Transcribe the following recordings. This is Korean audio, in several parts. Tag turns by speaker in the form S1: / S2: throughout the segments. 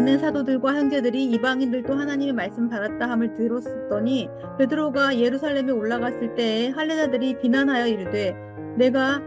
S1: 있는 사도들과 형제들이 이방인들도 하나님의 말씀 받았다 함을 들었더니 베드로가 예루살렘에 올라갔을 때에 할례자들이 비난하여 이르되 내가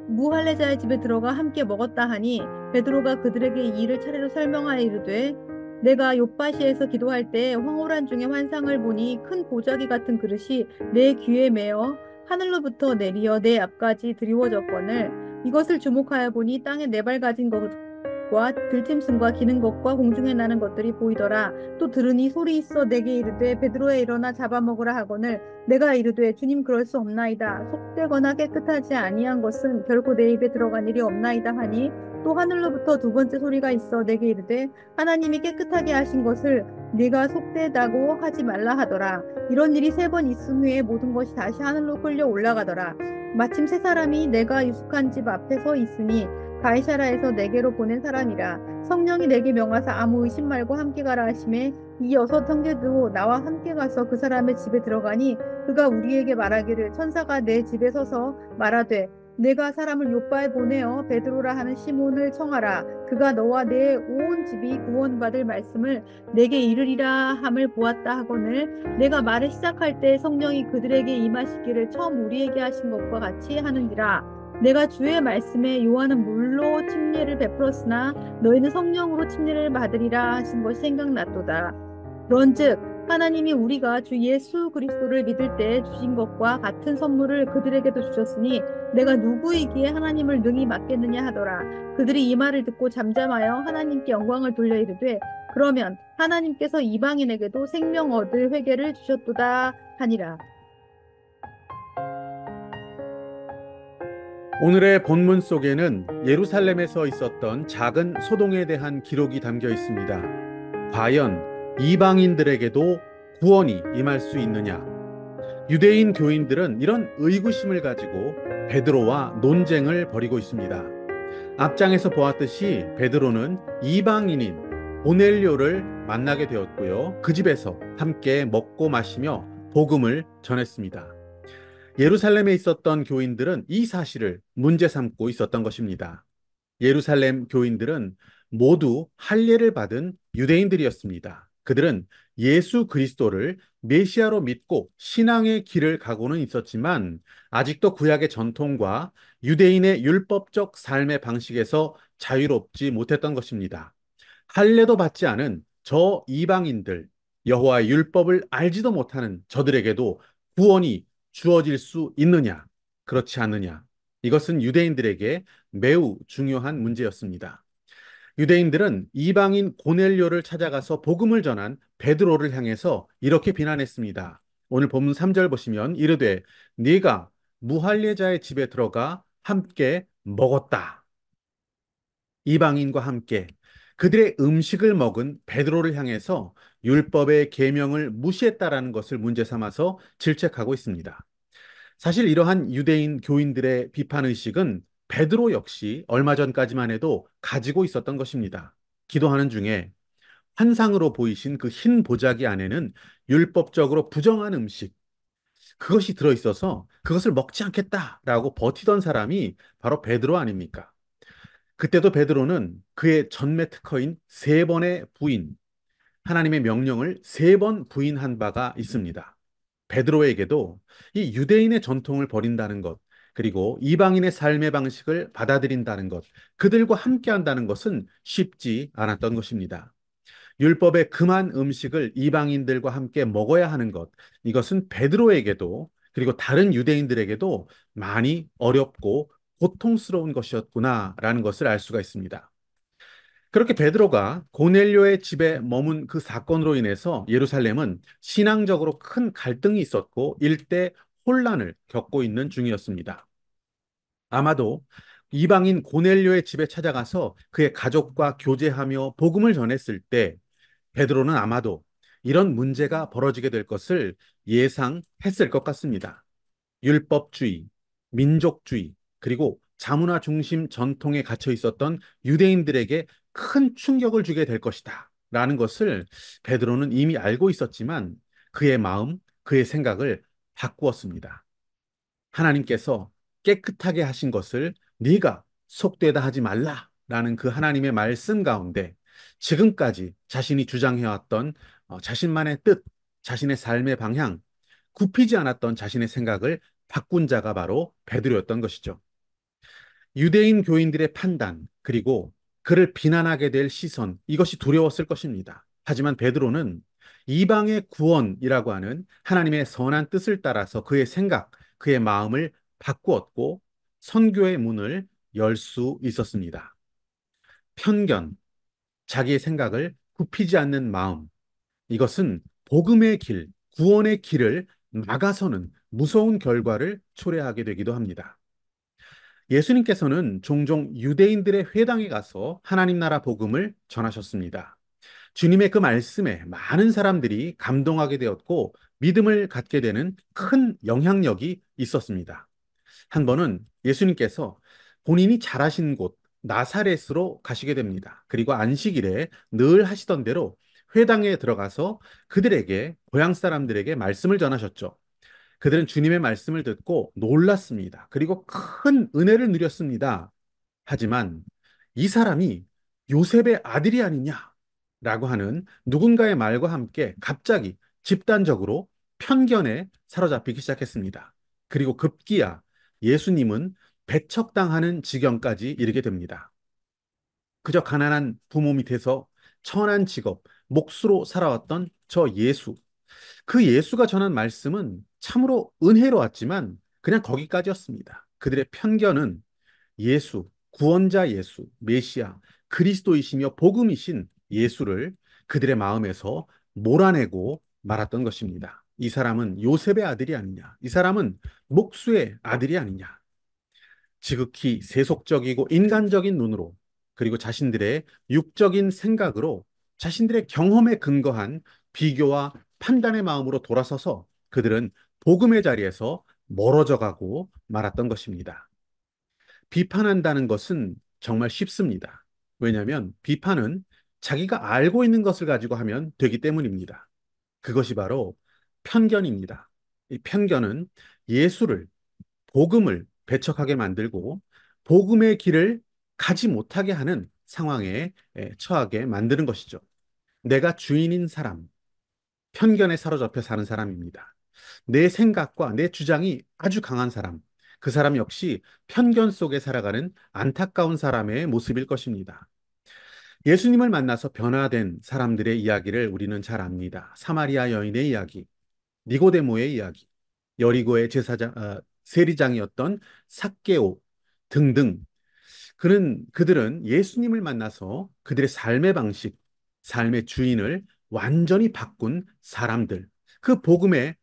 S1: 무할례자의 집에 들어가 함께 먹었다 하니 베드로가 그들에게 이 일을 차례로 설명하여 이르되 내가 욥바시에서 기도할 때 황홀한 중에 환상을 보니 큰 보자기 같은 그릇이 내 귀에 매어 하늘로부터 내리어 내 앞까지 드리워졌거늘 이것을 주목하여 보니 땅에 네 발 가진 것과 들짐승과 기는 것과 공중에 나는 것들이 보이더라. 또 들으니 소리 있어 내게 이르되 베드로야 일어나 잡아먹으라 하거늘 내가 이르되 주님 그럴 수 없나이다. 속되거나 깨끗하지 아니한 것은 결코 내 입에 들어간 일이 없나이다 하니 또 하늘로부터 두 번째 소리가 있어 내게 이르되 하나님이 깨끗하게 하신 것을 네가 속되다고 하지 말라 하더라. 이런 일이 세 번 있은 후에 모든 것이 다시 하늘로 끌려 올라가더라. 마침 세 사람이 내가 유숙한 집 앞에 서 있으니 가이사라에서 내게로 보낸 사람이라. 성령이 내게 명하사 아무 의심 말고 함께 가라 하심에 이 여섯 형제도 나와 함께 가서 그 사람의 집에 들어가니 그가 우리에게 말하기를 천사가 내 집에 서서 말하되 내가 사람을 요바에 보내어 베드로라 하는 시몬을 청하라. 그가 너와 내 온 집이 구원받을 말씀을 내게 이르리라 함을 보았다 하거늘 내가 말을 시작할 때 성령이 그들에게 임하시기를 처음 우리에게 하신 것과 같이 하는지라. 내가 주의 말씀에 요한은 물로 침례를 베풀었으나 너희는 성령으로 침례를 받으리라 하신 것이 생각났도다. 그런즉 하나님이 우리가 주 예수 그리스도를 믿을 때 주신 것과 같은 선물을 그들에게도 주셨으니 내가 누구이기에 하나님을 능히 맡겠느냐 하더라. 그들이 이 말을 듣고 잠잠하여 하나님께 영광을 돌려 이르되 그러면 하나님께서 이방인에게도 생명 얻을 회개를 주셨도다 하니라.
S2: 오늘의 본문 속에는 예루살렘에서 있었던 작은 소동에 대한 기록이 담겨 있습니다. 과연 이방인들에게도 구원이 임할 수 있느냐? 유대인 교인들은 이런 의구심을 가지고 베드로와 논쟁을 벌이고 있습니다. 앞장에서 보았듯이 베드로는 이방인인 고넬료를 만나게 되었고요. 그 집에서 함께 먹고 마시며 복음을 전했습니다. 예루살렘에 있었던 교인들은 이 사실을 문제 삼고 있었던 것입니다. 예루살렘 교인들은 모두 할례를 받은 유대인들이었습니다. 그들은 예수 그리스도를 메시아로 믿고 신앙의 길을 가고는 있었지만 아직도 구약의 전통과 유대인의 율법적 삶의 방식에서 자유롭지 못했던 것입니다. 할례도 받지 않은 저 이방인들, 여호와의 율법을 알지도 못하는 저들에게도 구원이 주어질 수 있느냐, 그렇지 않느냐. 이것은 유대인들에게 매우 중요한 문제였습니다. 유대인들은 이방인 고넬료를 찾아가서 복음을 전한 베드로를 향해서 이렇게 비난했습니다. 오늘 본문 3절 보시면 이르되 네가 무할례자의 집에 들어가 함께 먹었다. 이방인과 함께 그들의 음식을 먹은 베드로를 향해서 율법의 계명을 무시했다라는 것을 문제 삼아서 질책하고 있습니다. 사실 이러한 유대인 교인들의 비판 의식은 베드로 역시 얼마 전까지만 해도 가지고 있었던 것입니다. 기도하는 중에 환상으로 보이신 그 흰 보자기 안에는 율법적으로 부정한 음식, 그것이 들어있어서 그것을 먹지 않겠다라고 버티던 사람이 바로 베드로 아닙니까? 그때도 베드로는 그의 전매 특허인 세 번의 부인, 하나님의 명령을 세 번 부인한 바가 있습니다. 베드로에게도 이 유대인의 전통을 버린다는 것, 그리고 이방인의 삶의 방식을 받아들인다는 것, 그들과 함께 한다는 것은 쉽지 않았던 것입니다. 율법의 금한 음식을 이방인들과 함께 먹어야 하는 것, 이것은 베드로에게도 그리고 다른 유대인들에게도 많이 어렵고 고통스러운 것이었구나라는 것을 알 수가 있습니다. 그렇게 베드로가 고넬료의 집에 머문 그 사건으로 인해서 예루살렘은 신앙적으로 큰 갈등이 있었고 일대 혼란을 겪고 있는 중이었습니다. 아마도 이방인 고넬료의 집에 찾아가서 그의 가족과 교제하며 복음을 전했을 때 베드로는 아마도 이런 문제가 벌어지게 될 것을 예상했을 것 같습니다. 율법주의, 민족주의, 그리고 자문화 중심 전통에 갇혀 있었던 유대인들에게 큰 충격을 주게 될 것이다. 라는 것을 베드로는 이미 알고 있었지만 그의 마음, 그의 생각을 바꾸었습니다. 하나님께서 깨끗하게 하신 것을 네가 속되다 하지 말라라는 그 하나님의 말씀 가운데 지금까지 자신이 주장해왔던 자신만의 뜻, 자신의 삶의 방향, 굽히지 않았던 자신의 생각을 바꾼 자가 바로 베드로였던 것이죠. 유대인 교인들의 판단, 그리고 그를 비난하게 될 시선, 이것이 두려웠을 것입니다. 하지만 베드로는 이방의 구원이라고 하는 하나님의 선한 뜻을 따라서 그의 생각, 그의 마음을 바꾸었고 선교의 문을 열 수 있었습니다. 편견, 자기의 생각을 굽히지 않는 마음, 이것은 복음의 길, 구원의 길을 막아서는 무서운 결과를 초래하게 되기도 합니다. 예수님께서는 종종 유대인들의 회당에 가서 하나님 나라 복음을 전하셨습니다. 주님의 그 말씀에 많은 사람들이 감동하게 되었고 믿음을 갖게 되는 큰 영향력이 있었습니다. 한 번은 예수님께서 본인이 자라신 곳 나사렛으로 가시게 됩니다. 그리고 안식일에 늘 하시던 대로 회당에 들어가서 그들에게 고향 사람들에게 말씀을 전하셨죠. 그들은 주님의 말씀을 듣고 놀랐습니다. 그리고 큰 은혜를 누렸습니다. 하지만 이 사람이 요셉의 아들이 아니냐라고 하는 누군가의 말과 함께 갑자기 집단적으로 편견에 사로잡히기 시작했습니다. 그리고 급기야 예수님은 배척당하는 지경까지 이르게 됩니다. 그저 가난한 부모 밑에서 천한 직업, 몫으로 살아왔던 저 예수. 그 예수가 전한 말씀은 참으로 은혜로웠지만 그냥 거기까지였습니다. 그들의 편견은 예수, 구원자 예수, 메시아, 그리스도이시며 복음이신 예수를 그들의 마음에서 몰아내고 말았던 것입니다. 이 사람은 요셉의 아들이 아니냐? 이 사람은 목수의 아들이 아니냐? 지극히 세속적이고 인간적인 눈으로 그리고 자신들의 육적인 생각으로 자신들의 경험에 근거한 비교와 판단의 마음으로 돌아서서 그들은 복음의 자리에서 멀어져 가고 말았던 것입니다. 비판한다는 것은 정말 쉽습니다. 왜냐하면 비판은 자기가 알고 있는 것을 가지고 하면 되기 때문입니다. 그것이 바로 편견입니다. 이 편견은 예수를, 복음을 배척하게 만들고 복음의 길을 가지 못하게 하는 상황에 처하게 만드는 것이죠. 내가 주인인 사람, 편견에 사로잡혀 사는 사람입니다. 내 생각과 내 주장이 아주 강한 사람, 그 사람 역시 편견 속에 살아가는 안타까운 사람의 모습일 것입니다. 예수님을 만나서 변화된 사람들의 이야기를 우리는 잘 압니다. 사마리아 여인의 이야기, 니고데모의 이야기, 여리고의 세리장이었던 삭개오 등등. 그들은 예수님을 만나서 그들의 삶의 방식, 삶의 주인을 완전히 바꾼 사람들. 그 복음의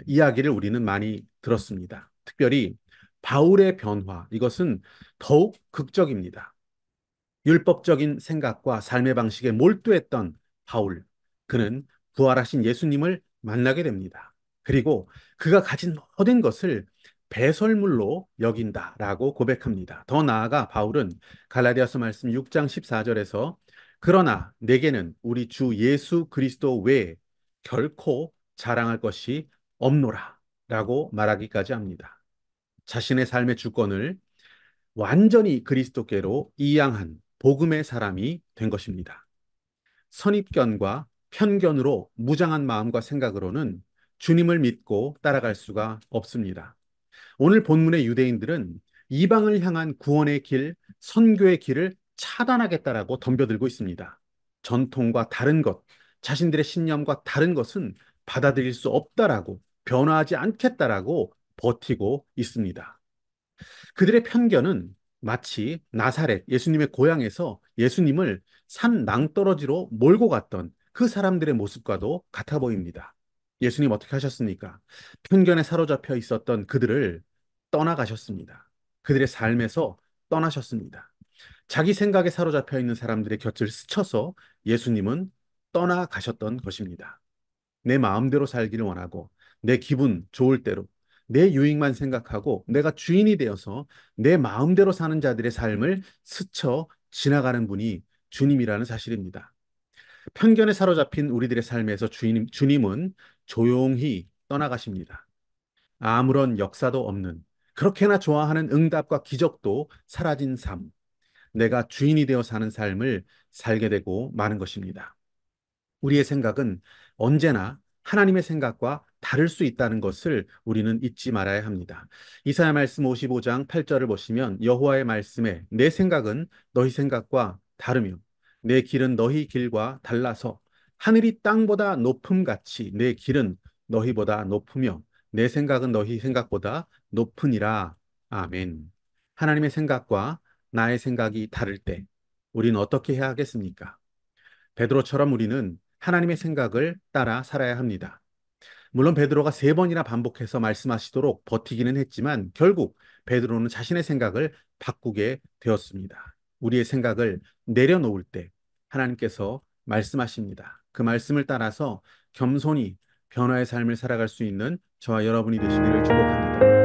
S2: 이야기를 우리는 많이 들었습니다. 특별히 바울의 변화, 이것은 더욱 극적입니다. 율법적인 생각과 삶의 방식에 몰두했던 바울, 그는 부활하신 예수님을 만나게 됩니다. 그리고 그가 가진 모든 것을 배설물로 여긴다라고 고백합니다. 더 나아가 바울은 갈라디아서 말씀 6장 14절에서 그러나 내게는 우리 주 예수 그리스도 외에 결코 자랑할 것이 없노라 라고 말하기까지 합니다. 자신의 삶의 주권을 완전히 그리스도께로 이양한 복음의 사람이 된 것입니다. 선입견과 편견으로 무장한 마음과 생각으로는 주님을 믿고 따라갈 수가 없습니다. 오늘 본문의 유대인들은 이방을 향한 구원의 길, 선교의 길을 차단하겠다라고 덤벼들고 있습니다. 전통과 다른 것, 자신들의 신념과 다른 것은 받아들일 수 없다라고 변화하지 않겠다라고 버티고 있습니다. 그들의 편견은 마치 나사렛, 예수님의 고향에서 예수님을 산 낭떠러지로 몰고 갔던 그 사람들의 모습과도 같아 보입니다. 예수님 어떻게 하셨습니까? 편견에 사로잡혀 있었던 그들을 떠나가셨습니다. 그들의 삶에서 떠나셨습니다. 자기 생각에 사로잡혀 있는 사람들의 곁을 스쳐서 예수님은 떠나가셨던 것입니다. 내 마음대로 살기를 원하고 내 기분 좋을 대로 내 유익만 생각하고 내가 주인이 되어서 내 마음대로 사는 자들의 삶을 스쳐 지나가는 분이 주님이라는 사실입니다. 편견에 사로잡힌 우리들의 삶에서 주님은 조용히 떠나가십니다. 아무런 역사도 없는 그렇게나 좋아하는 응답과 기적도 사라진 삶. 내가 주인이 되어 사는 삶을 살게 되고 마는 것입니다. 우리의 생각은 언제나 하나님의 생각과 다를 수 있다는 것을 우리는 잊지 말아야 합니다. 이사야 말씀 55장 8절을 보시면 여호와의 말씀에 내 생각은 너희 생각과 다르며 내 길은 너희 길과 달라서 하늘이 땅보다 높음 같이 내 길은 너희보다 높으며 내 생각은 너희 생각보다 높으니라. 아멘. 하나님의 생각과 나의 생각이 다를 때 우리는 어떻게 해야 하겠습니까? 베드로처럼 우리는 하나님의 생각을 따라 살아야 합니다. 물론 베드로가 세 번이나 반복해서 말씀하시도록 버티기는 했지만 결국 베드로는 자신의 생각을 바꾸게 되었습니다. 우리의 생각을 내려놓을 때 하나님께서 말씀하십니다. 그 말씀을 따라서 겸손히 변화의 삶을 살아갈 수 있는 저와 여러분이 되시기를 축복합니다.